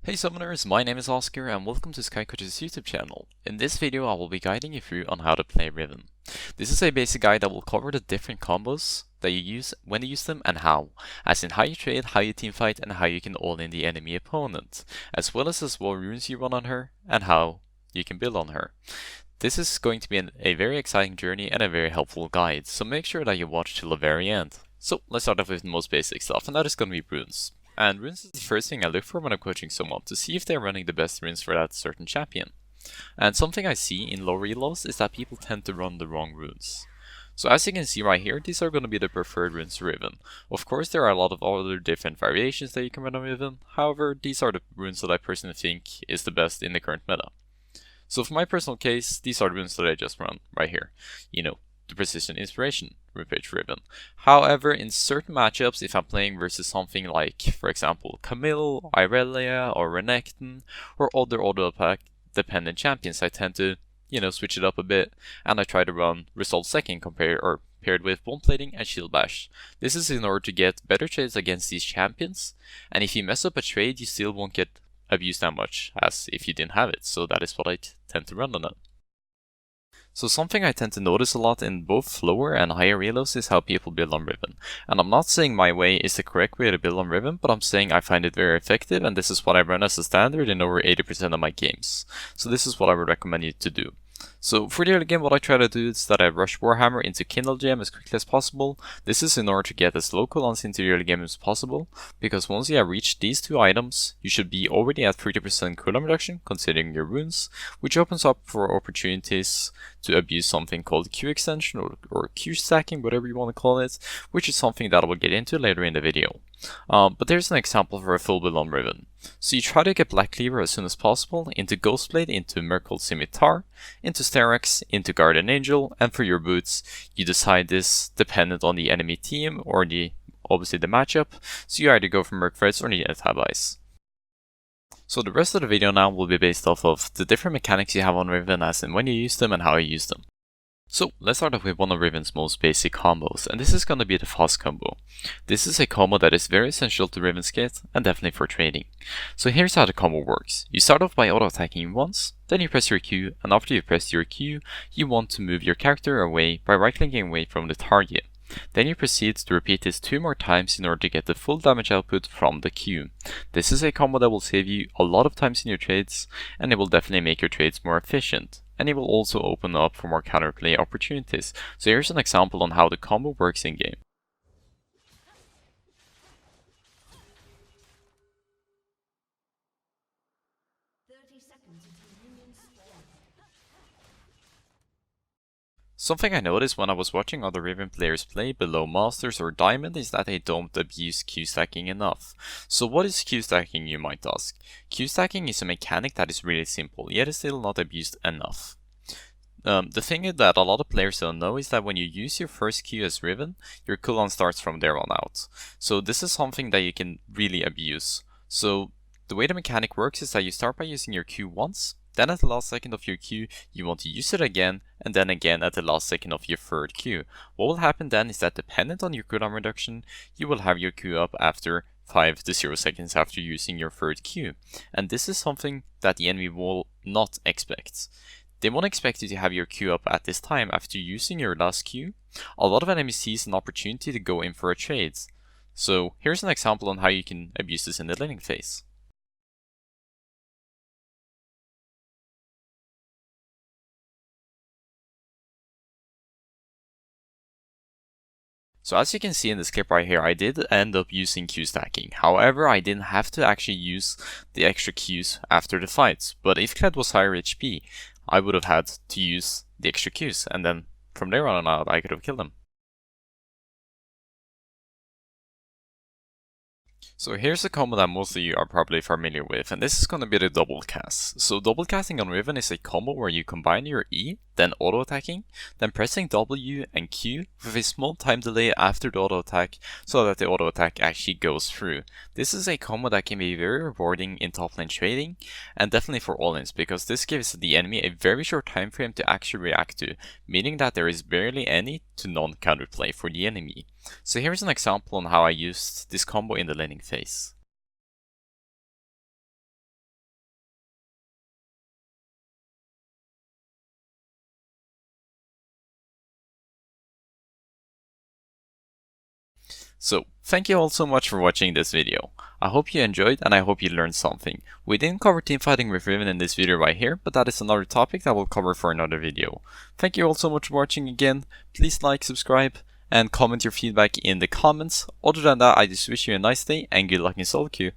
Hey summoners, my name is Oskar and welcome to SkyCoach's YouTube channel. In this video I will be guiding you through on how to play Riven. This is a basic guide that will cover the different combos that you use, when you use them and how, as in how you trade, how you teamfight and how you can all-in the enemy opponent, as well as what runes you run on her and how you can build on her. This is going to be a very exciting journey and a very helpful guide, so make sure that you watch till the very end. So let's start off with the most basic stuff, and that is going to be runes. And runes is the first thing I look for when I'm coaching someone, to see if they're running the best runes for that certain champion. And something I see in low reloads is that people tend to run the wrong runes. So as you can see right here, these are going to be the preferred runes for Riven. Of course there are a lot of other different variations that you can run on Riven, however these are the runes that I personally think is the best in the current meta. So for my personal case, these are the runes that I just run right here. You know, the Precision Inspiration, Rune-Page Riven. However, in certain matchups, if I'm playing versus something like, for example, Camille, Irelia, or Renekton, or other auto-attack dependent champions, I tend to, switch it up a bit, and I try to run Resolve Second paired with Bone Plating and Shield Bash. This is in order to get better trades against these champions, and if you mess up a trade, you still won't get abused that much as if you didn't have it, so that is what I tend to run on it. So something I tend to notice a lot in both lower and higher reloads is how people build on Riven. And I'm not saying my way is the correct way to build on Riven, but I'm saying I find it very effective and this is what I run as a standard in over 80% of my games. So this is what I would recommend you to do. So for the early game, what I try to do is that I rush Warhammer into Kindle Gem as quickly as possible. This is in order to get as low cooldowns into the early game as possible, because once you have reached these two items, you should be already at 30% cooldown reduction considering your runes, which opens up for opportunities to abuse something called Q extension or Q stacking, whatever you want to call it, which is something that I will get into later in the video. But there's an example for a full build on Riven. So you try to get Black Cleaver as soon as possible, into Ghostblade, into Merkle Scimitar, into Sterak's, into Guardian Angel, and for your boots, you decide this dependent on the enemy team or obviously the matchup, so you either go for Merc Threads or Needed Allies. So the rest of the video now will be based off of the different mechanics you have on Riven, as in when you use them and how you use them. So let's start off with one of Riven's most basic combos, and this is going to be the Fast combo. This is a combo that is very essential to Riven's kit and definitely for trading. So here's how the combo works. You start off by auto-attacking once, then you press your Q, and after you press your Q, you want to move your character away by right-clicking away from the target. Then you proceed to repeat this 2 more times in order to get the full damage output from the Q. This is a combo that will save you a lot of times in your trades, and it will definitely make your trades more efficient. And it will also open up for more counterplay opportunities. So here's an example on how the combo works in game. Something I noticed when I was watching other Riven players play below Masters or Diamond is that they don't abuse Q-stacking enough. So what is Q-stacking, you might ask? Q-stacking is a mechanic that is really simple, yet is still not abused enough. The thing is that a lot of players don't know is that when you use your first Q as Riven, your cooldown starts from there on out. So this is something that you can really abuse. So the way the mechanic works is that you start by using your Q once, then at the last second of your Q, you want to use it again, and then again at the last second of your third Q. What will happen then is that dependent on your cooldown reduction, you will have your Q up after 5 to 0 seconds after using your third Q. And this is something that the enemy will not expect. They won't expect you to have your Q up at this time after using your last Q. A lot of enemies sees an opportunity to go in for a trade. So here's an example on how you can abuse this in the laning phase. So as you can see in this clip right here, I did end up using Q stacking. However, I didn't have to actually use the extra Qs after the fight. But if Kled was higher HP, I would have had to use the extra Qs, and then from there on out, I could have killed them. So here's a combo that most of you are probably familiar with, and this is going to be the double cast. So double casting on Riven is a combo where you combine your E, then auto attacking, then pressing W and Q with a small time delay after the auto attack so that the auto attack actually goes through. This is a combo that can be very rewarding in top lane trading and definitely for all-ins, because this gives the enemy a very short time frame to actually react to, meaning that there is barely any to non-counterplay for the enemy. So here's an example on how I used this combo in the laning phase. So, thank you all so much for watching this video. I hope you enjoyed and I hope you learned something. We didn't cover teamfighting with Riven in this video right here, but that is another topic that we'll cover for another video. Thank you all so much for watching again. Please like, subscribe, and comment your feedback in the comments. Other than that, I just wish you a nice day and good luck in solo queue.